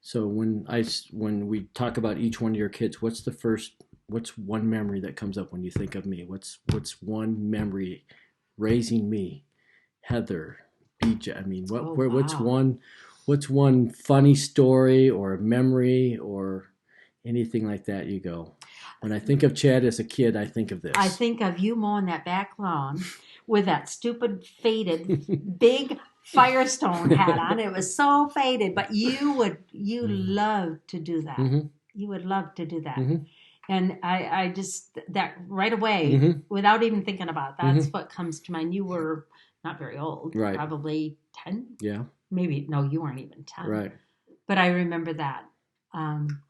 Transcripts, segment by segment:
So when we talk about each one of your kids, what's one memory that comes up when you think of me? What's one memory raising me, Heather, BJ? I mean, Oh, wow. what's one funny story or memory or anything like that you go, when I think of Chad as a kid, I think of I this. think of you mowing that back lawn with that stupid faded big Firestone hat on. It was so faded, but you love to do that. Mm-hmm. You would love to do that. Mm-hmm. And I just, that right away, Mm-hmm. without even thinking about it, Mm-hmm. that's what comes to mind. You were not very old, Right. probably 10, Yeah. maybe, no, you weren't even 10. Right. But I remember that. Um,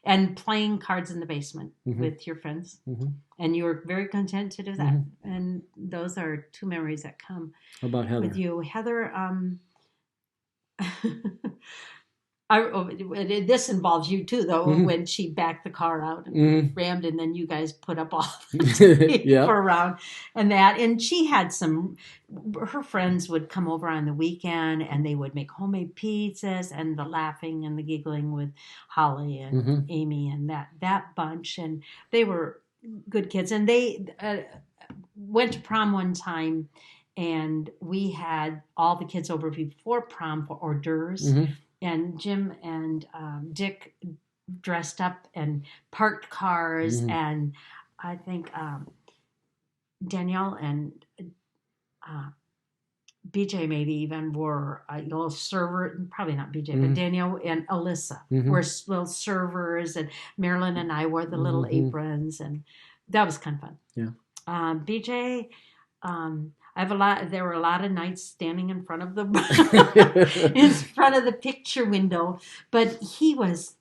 and playing cards in the basement Mm-hmm. with your friends. Mm-hmm. And you were very content to do that. Mm-hmm. And those are two memories that come How about with Heather? you. Heather, this involves you too, though, Mm-hmm. when she backed the car out and Mm-hmm. rammed, and then you guys put up all the tape Yeah. around and that. And she had her friends would come over on the weekend and they would make homemade pizzas, and the laughing and the giggling with Holly and Mm-hmm. Amy and that bunch. And they were good kids. And they went to prom one time, and we had all the kids over before prom for hors d'oeuvres, Mm-hmm. and Jim and Dick dressed up and parked cars, Mm-hmm. and I think Danielle and uh, BJ maybe even were a little server, probably not BJ, but Mm-hmm. Danielle and Alyssa Mm-hmm. were little servers, and Marilyn and I wore the little Mm-hmm. aprons, and that was kind of fun. Yeah. BJ, I have a lot. There were a lot of nights standing in front of the in front of the picture window, but he was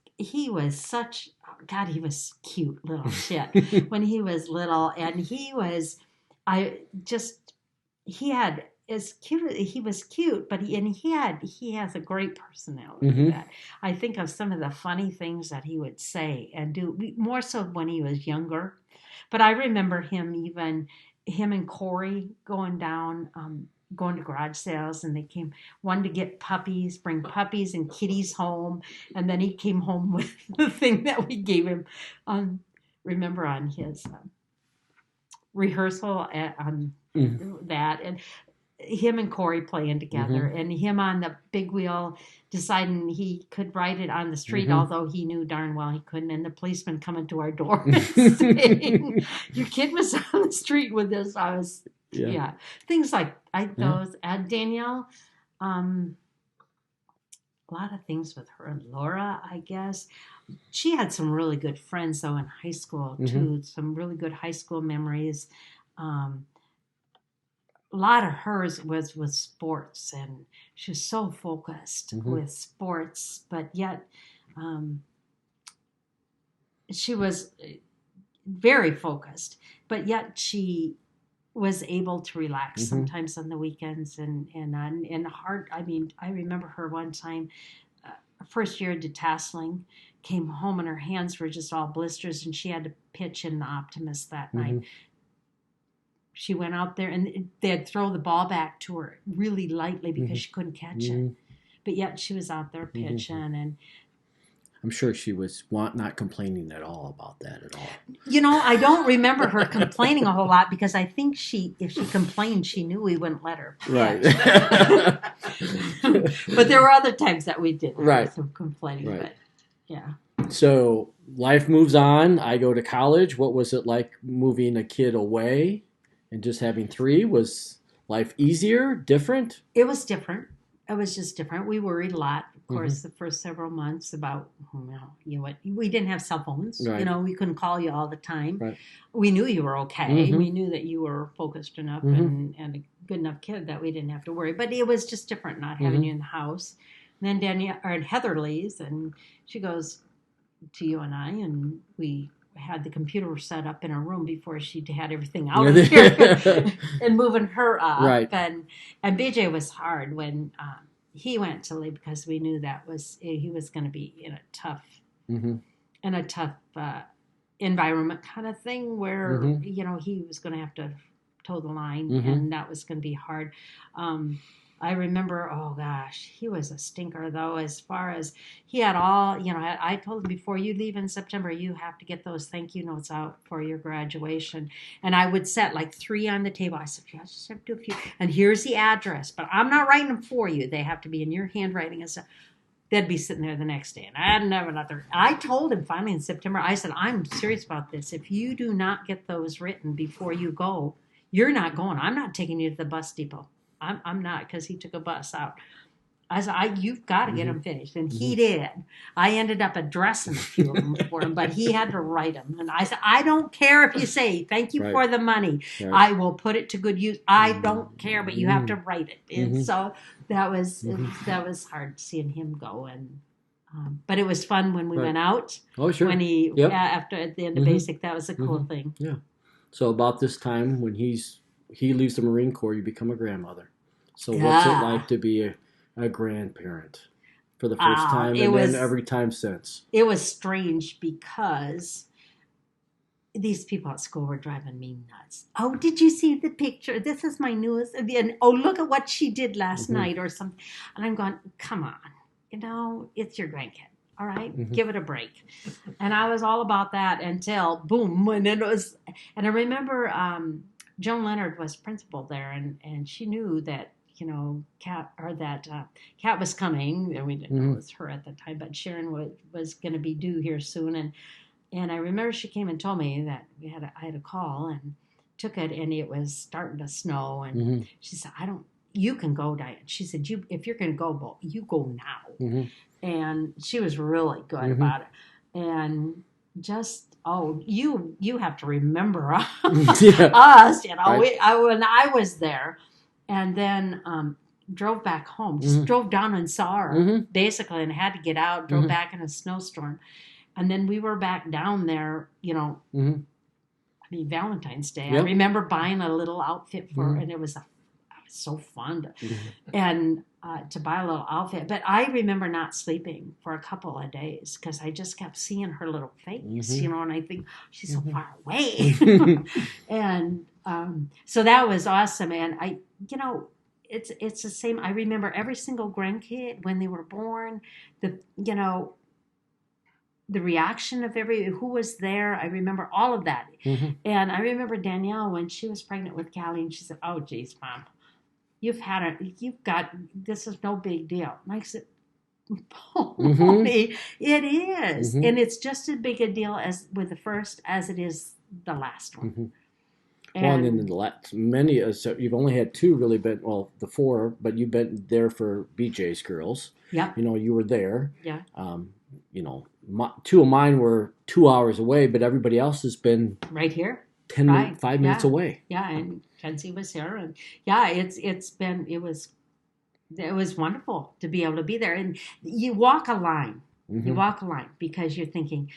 such, God. He was cute little shit when he was little, and I just he had as cute. He was cute, but he has a great personality. Mm-hmm. That I think of some of the funny things that he would say and do, more so when he was younger. But I remember him and Corey going to garage sales, and they came one to get puppies, bring puppies and kitties home, and then he came home with the thing that we gave him. Um, remember on his rehearsal on that, and him and Corey playing together, Mm-hmm. and him on the big wheel deciding he could ride it on the street, Mm-hmm. although he knew darn well he couldn't. And the policeman coming to our door and saying, "Your kid was on the street with this." I was, Yeah. yeah, things like Yeah. those. Danielle, um, a lot of things with her and Laura, I guess. She had some really good friends though in high school Mm-hmm. too. Some really good high school memories. Um, a lot of hers was with sports, and she was so focused Mm-hmm. with sports, but yet um, she was very focused, but yet she was able to relax Mm-hmm. sometimes on the weekends, and hard. I mean, I remember her one time, first year detasseling, came home and her hands were just all blisters, and she had to pitch in the Optimist that night. Mm-hmm. She went out there and they'd throw the ball back to her really lightly because Mm-hmm. she couldn't catch it. Mm-hmm. But yet she was out there Mm-hmm. pitching. And, I'm sure she was not complaining at all about that at all. I don't remember her complaining a whole lot because I think if she complained, she knew we wouldn't let her Right. pitch. But there were other times that we did Right. some complaining. Right. But yeah. So life moves on. I go to college. What was it like moving a kid away and just having three? Was life easier, different? It was different. It was just different. We worried a lot, of Mm-hmm. course, the first several months about, what we didn't have cell phones. Right. We couldn't call you all the time. Right. We knew you were okay. Mm-hmm. We knew that you were focused enough Mm-hmm. and a good enough kid that we didn't have to worry. But it was just different not having Mm-hmm. you in the house. And then Danielle or Heather leaves, and she goes to you and I, and we had the computer set up in her room before she had everything out of here and moving her up. Right. And BJ was hard when he went to leave because we knew he was going to be Mm-hmm. in a tough environment kind of thing where Mm-hmm. he was going to have to toe the line, Mm-hmm. and that was going to be hard. Um, I remember, oh gosh, he was a stinker though, as far as he had all, I told him before you leave in September, you have to get those thank you notes out for your graduation. And I would set like 3 on the table. I said, yeah, I just have to do a few. And here's the address, but I'm not writing them for you. They have to be in your handwriting and stuff. They'd be sitting there the next day. And I had never another. I told him finally in September, I said, I'm serious about this. If you do not get those written before you go, you're not going. I'm not taking you to the bus depot. I'm not, because he took a bus out. I said, you've got to get them finished. And he did. I ended up addressing a few of them for him, but he had to write them. And I said, I don't care if you say, thank you for the money. Right. I will put it to good use. I don't care, but you have to write it. And so that was hard seeing him go. And but it was fun when we went out. Oh, sure. When he, after at the end of basic, that was a cool thing. Yeah. So about this time when he leaves the Marine Corps, you become a grandmother. So what's it like to be a grandparent for the first time and then every time since? It was strange because these people at school were driving me nuts. Oh, did you see the picture? This is my newest. And, oh, look at what she did last night or something. And I'm going, come on, it's your grandkid. All right, give it a break. And I was all about that until boom, and it was. And I remember Joan Leonard was principal there, and she knew that Kat was coming, and we didn't know it was her at the time, but Sharon was going to be due here soon, and I remember she came and told me that I had a call and took it, and it was starting to snow, and she said, you can go, Diane. She said, if you're going to go, you go now. And she was really good about it. And just, you have to remember us, right. When I was there. And then drove back home, just drove down and saw her, basically, and had to get out, drove back in a snowstorm. And then we were back down there, Valentine's Day. Yep. I remember buying a little outfit for her, and it was so fun to buy a little outfit. But I remember not sleeping for a couple of days because I just kept seeing her little face, and I think she's so far away. And so that was awesome. And it's the same. I remember every single grandkid when they were born, the reaction of who was there. I remember all of that. And I remember Danielle when she was pregnant with Callie, and she said, "Oh, geez, Mom, this is no big deal." And I said, "It is, and it's just as big a deal as with the first as it is the last one." And then the last so you've only had 2 really been, the 4, but you've been there for BJ's girls. Yeah. You were there. Yeah. 2 of mine were 2 hours away, but everybody else has been right here. 5 minutes away. Yeah, and Kenzie was here, and it was wonderful to be able to be there. And you walk a line. You walk a line because you're thinking,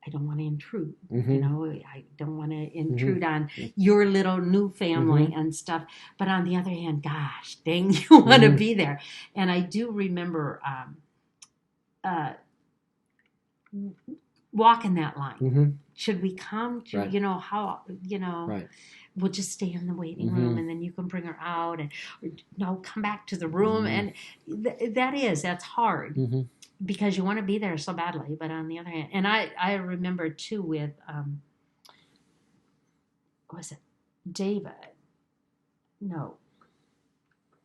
I don't want to intrude. I don't want to intrude on your little new family and stuff. But on the other hand, gosh, dang, you want to be there. And I do remember walking that line. Should we come? Right. Right. We'll just stay in the waiting room, and then you can bring her out, and come back to the room. And that's hard. Because you want to be there so badly, but on the other hand, and I remember too with, what was it, David? No.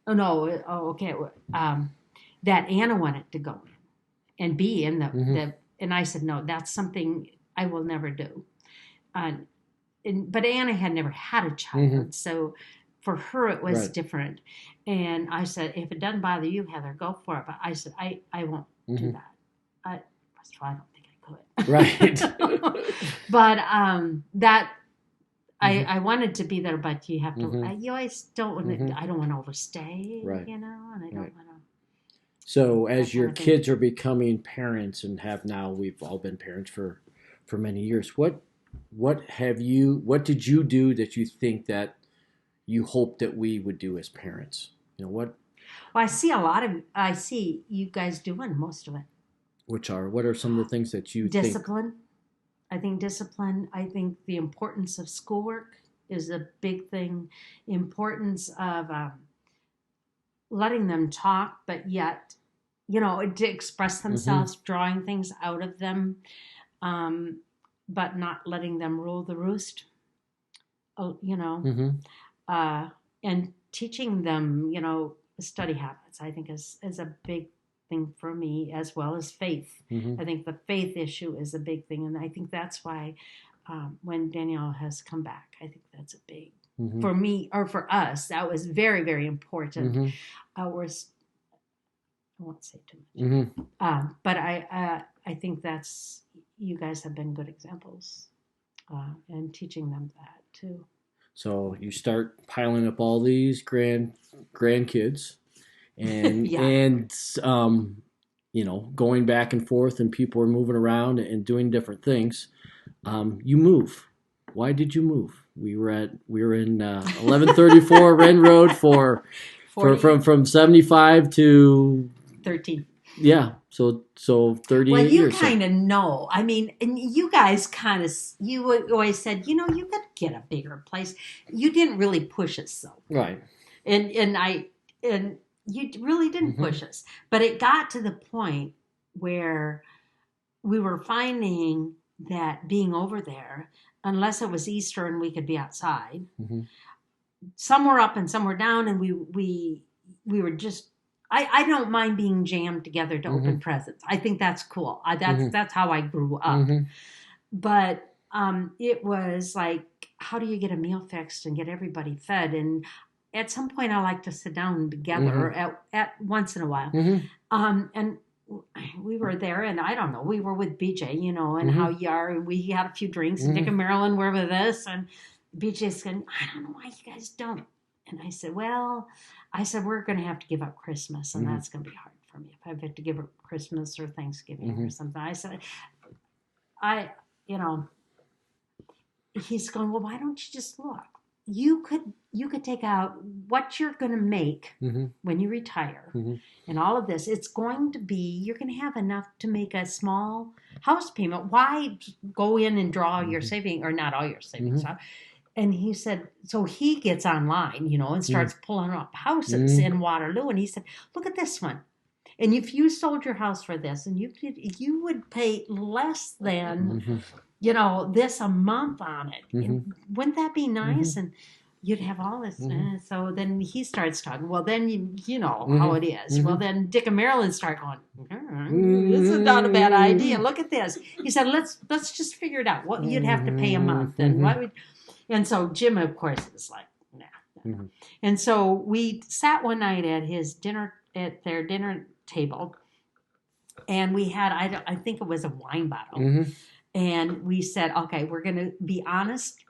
Oh no. Oh, okay. That Anna wanted to go and be in the and I said no, that's something I will never do. But Anna had never had a child, so for her it was different. And I said, if it doesn't bother you, Heather, go for it. But I said, I won't do that. First of all, I don't think I could. Right. But I wanted to be there, but you have to. You always don't want to. I don't want to overstay. Right. And I don't want to. So as your kids are becoming parents and we've all been parents for many years. What did you do that you think that you hope that we would do as parents? What? Well, I see you guys doing most of it. What are some of the things that you Discipline. I think discipline. I think the importance of schoolwork is a big thing. Importance of letting them talk, but yet, to express themselves, drawing things out of them, um, but not letting them rule the roost. Oh, uh, and teaching them, study habits. I think is a big thing for me, as well as faith. I think the faith issue is a big thing, and I think that's why when Danielle has come back, I think that's a big for me, or for us. That was very, very important. We're I won't say too much. But I think that's, you guys have been good examples, and teaching them that too. So you start piling up all these grandkids, and Yeah. and going back and forth, and people are moving around and doing different things. You move. Why did you move? We were in 1134 Ren Road for 40, from 75 to 13. yeah, so 38 Well, you years. kind of know. I mean, and you guys you would always said, you could get a bigger place. You didn't really push us, though. Right. And you really didn't push us. But it got to the point where we were finding that being over there, unless it was Easter and we could be outside, some were up and some were down, and we were just. I don't mind being jammed together to open presents. I think that's cool. That's how I grew up. But it was like, how do you get a meal fixed and get everybody fed? And at some point, I like to sit down together at once in a while. And we were there, and I don't know, we were with BJ, and how you are, and we had a few drinks, and Dick and Marilyn were with us, and BJ said, I don't know why you guys don't. And I said, we're going to have to give up Christmas, and that's going to be hard for me if I have to give up Christmas or Thanksgiving or something. I said, he's going, well, why don't you just look? You could take out what you're going to make when you retire, and all of this. It's going to be, you're going to have enough to make a small house payment. Why go in and draw your savings, or not all your savings out? And he said, so he gets online, and starts pulling up houses in Waterloo. And he said, look at this one. And if you sold your house for this, and you would pay less than, this a month on it. Wouldn't that be nice? And you'd have all this. So then he starts talking. Well, then you know how it is. Well, then Dick and Marilyn start going, this is not a bad idea. Look at this. He said, let's just figure it out. What you'd have to pay a month, and what would. And so Jim, of course, is like, nah. And so we sat one night at their dinner table, and we had, I think it was a wine bottle. And we said, okay, we're going to be honest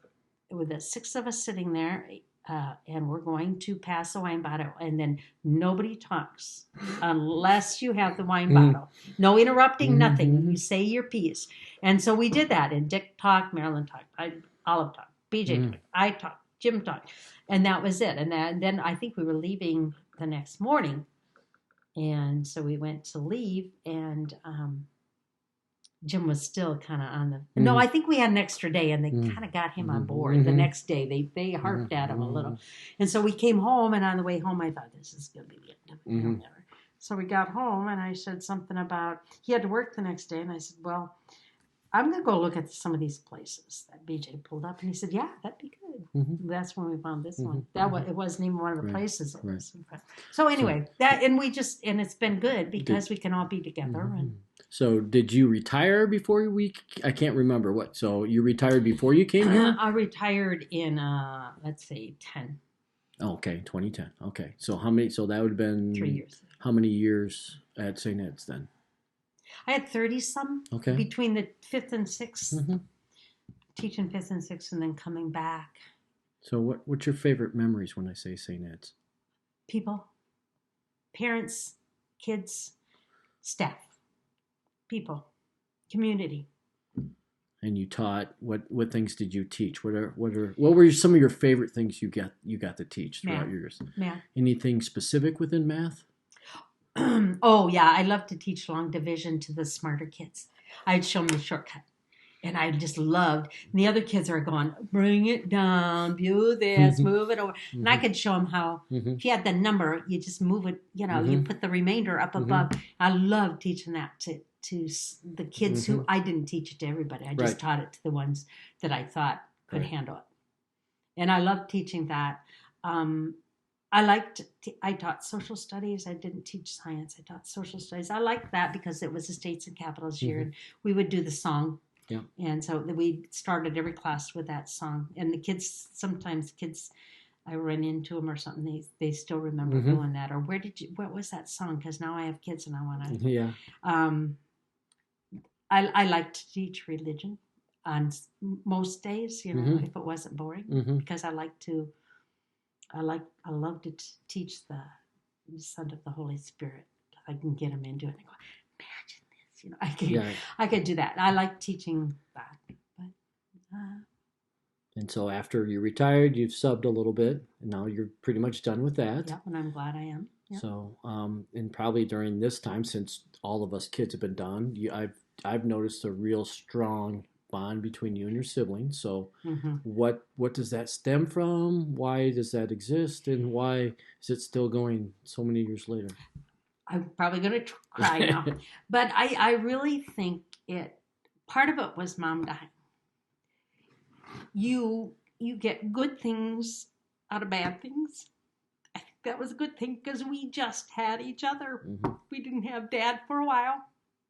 with the 6 of us sitting there, and we're going to pass the wine bottle, and then nobody talks unless you have the wine bottle. No interrupting, nothing. You say your piece. And so we did that, and Dick talked, Marilyn talked, Olive talked. BJ talked, I talked, Jim talked, and that was it. And then I think we were leaving the next morning, and so we went to leave, and Jim was still kind of on the. No, I think we had an extra day, and they kind of got him on board. The next day, they harped at him a little, and so we came home. And on the way home, I thought, this is going to be the end of it. So we got home, and I said something about he had to work the next day, and I said, well, I'm going to go look at some of these places that BJ pulled up. And he said, yeah, that'd be good. That's when we found this one. It wasn't even one of the places. So anyway, and it's been good because we can all be together. And so did you retire before I can't remember what. So you retired before you came here? I retired in, let's say 10. Oh, okay. 2010. Okay. So that would have been 3 years. How many years at St. Ed's then? I had 30-some between the 5th and 6th, teaching 5th and 6th, and then coming back. So what's your favorite memories when I say St. Ed's? People, parents, kids, staff, people, community. And you taught, what things did you teach? What were some of your favorite things you got to teach throughout your years? Math. Anything specific within math? Oh, yeah. I love to teach long division to the smarter kids. I'd show them the shortcut. And I just loved. And the other kids are going, bring it down, do this, move it over. And I could show them how. If you had the number, you just move it. You put the remainder up above. I love teaching that to the kids who I didn't teach it to everybody. I just taught it to the ones that I thought could handle it. And I loved teaching that. I taught social studies. I didn't teach science. I taught social studies. I liked that because it was the States and Capitals year, and we would do the song. Yeah. And so we started every class with that song. And the kids, sometimes I run into them or something, they still remember doing that. Or what was that song? Because now I have kids and I want to. Yeah. I like to teach religion on most days, if it wasn't boring, because I love to teach the Son of the Holy Spirit. I can get them into it and go, imagine this, I could do that. I like teaching that. But, and so after you retired, you've subbed a little bit, and now you're pretty much done with that. Yeah, and I'm glad I am. Yeah. So, and probably during this time, since all of us kids have been done, I've noticed a real strong bond between you and your siblings. So what does that stem from? Why does that exist? And why is it still going so many years later? I'm probably going to cry now. But I really think part of it was Mom dying. You get good things out of bad things. I think that was a good thing because we just had each other. We didn't have Dad for a while.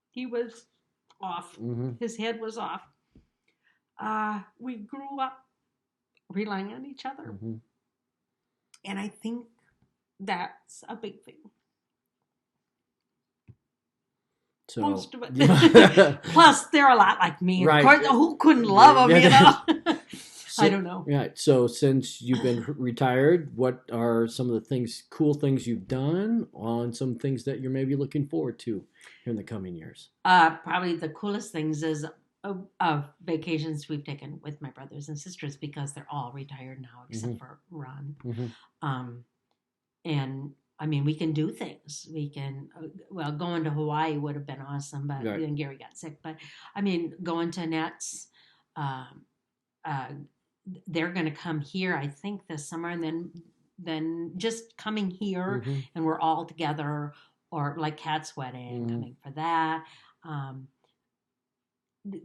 He was off. His head was off. We grew up relying on each other. And I think that's a big thing. So, most of it. Plus, they're a lot like me. Right. Of course, who couldn't love them, I don't know. Right. So since you've been retired, what are some of the cool things you've done, on some things that you're maybe looking forward to in the coming years? Probably the coolest things is vacations we've taken with my brothers and sisters because they're all retired now except for Ron. And I mean, we can do things. We can, going to Hawaii would have been awesome, but then Gary got sick. But I mean, going to Nets, they're going to come here, I think, this summer, and then just coming here, and we're all together, or like Kat's wedding, coming for that.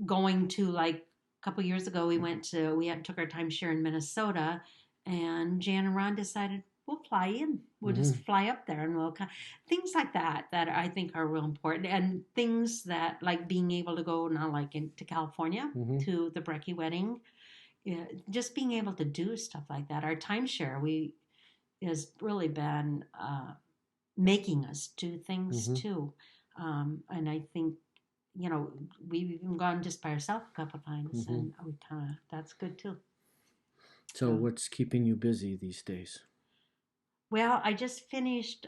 Going to, like a couple years ago, we took our timeshare in Minnesota, and Jan and Ron decided we'll fly in. We'll just fly up there, and we'll things like that I think are real important, and things that like being able to go now, like to California to the Brecky wedding. Yeah, just being able to do stuff like that. Our timeshare has really been making us do things too, and I think we've even gone just by ourselves a couple of times, and we that's good too. So what's keeping you busy these days? Well, I just finished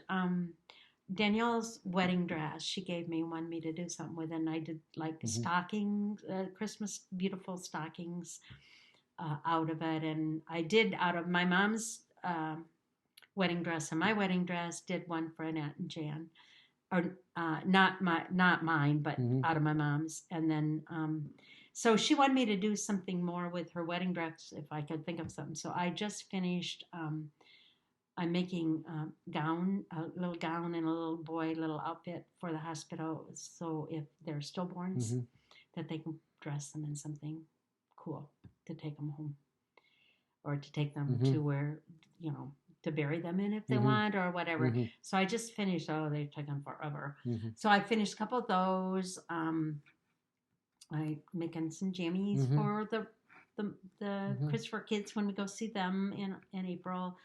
Danielle's wedding dress. She wanted me to do something with it, and I did like stockings, Christmas beautiful stockings out of it. And I did out of my mom's wedding dress and my wedding dress, did one for Annette and Jan. Or not mine, but out of my mom's. And then so she wanted me to do something more with her wedding dress if I could think of something. So I just finished I'm making a little gown and a little outfit for the hospital. So if they're stillborns, that they can dress them in something cool to take them home, or to take them to where, to bury them in if they want, or whatever. So I just finished. They've taken forever. So I finished a couple of those. I making some jammies for the Christopher kids when we go see them in April.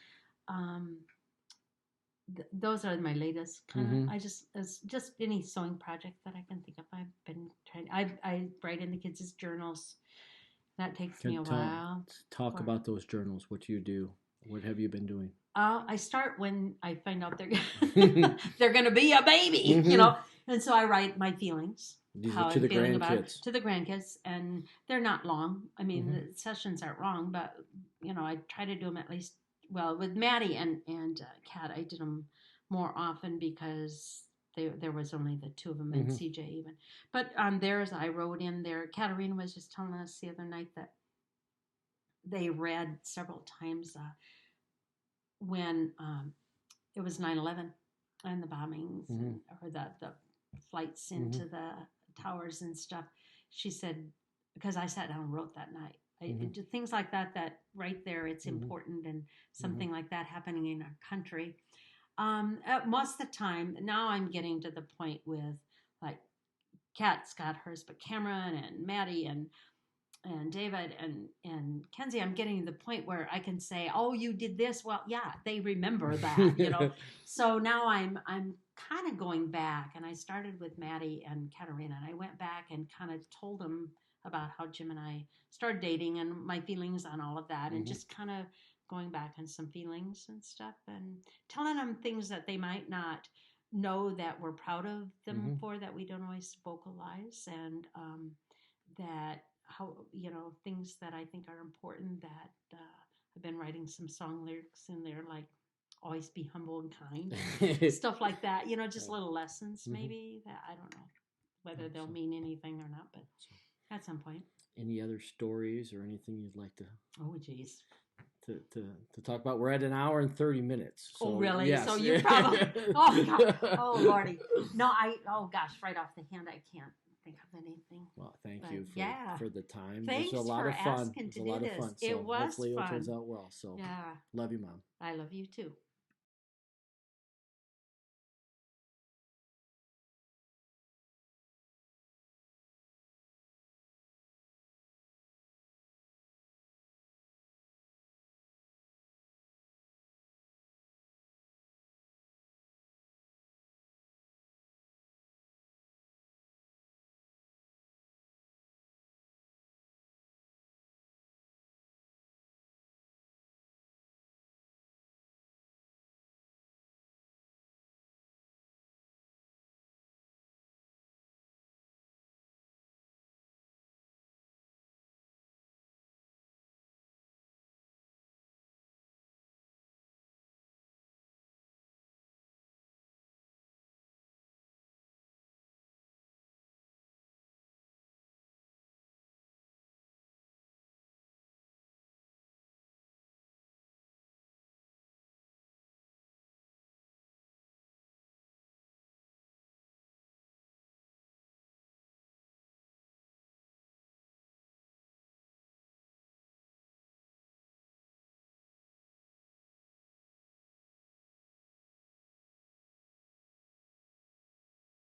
Those are my latest kind of. It's just any sewing project that I can think of. I've been trying. I write in the kids' journals. That takes me a while. Talk about those journals. What do you do? What have you been doing? I start when I find out they're going to be a baby, and so I write my feelings. These are to the grandkids. To the grandkids, and they're not long. I mean, the sessions aren't long, but I try to do them at least. Well, with Maddie and Kat, I did them more often because there was only the two of them and CJ even. But on theirs, I wrote in there. Katerina was just telling us the other night that they read several times when it was 9/11 and the bombings or the flights into the towers and stuff. She said, because I sat down and wrote that night. Things like that right there, it's important, and something like that happening in our country. Most of the time, now I'm getting to the point with, like, Kat's got hers, but Cameron and Maddie and David and Kenzie, I'm getting to the point where I can say, "Oh, you did this." Well, yeah, they remember that. So now I'm kind of going back, and I started with Maddie and Katerina, and I went back and kind of told them about how Jim and I started dating and my feelings on all of that, and just kind of going back on some feelings and stuff, and telling them things that they might not know that we're proud of them for, that we don't always vocalize, and that how, things that I think are important, that I've been writing some song lyrics in there, like always be humble and kind, stuff like that, just little lessons maybe, that I don't know whether they'll mean anything or not, but at some point. Any other stories or anything you'd like to? Oh, geez. To talk about? We're at an hour and 30 minutes. So, oh, really? yes. So you probably, oh, God. Oh, Lordy. No, oh, gosh, right off the hand, I can't think of anything. Well, thank you for the time. Thanks it was a lot for of fun. asking It was to a lot do of fun. this. It So was hopefully fun. it turns out well. So yeah. Love you, Mom. I love you too.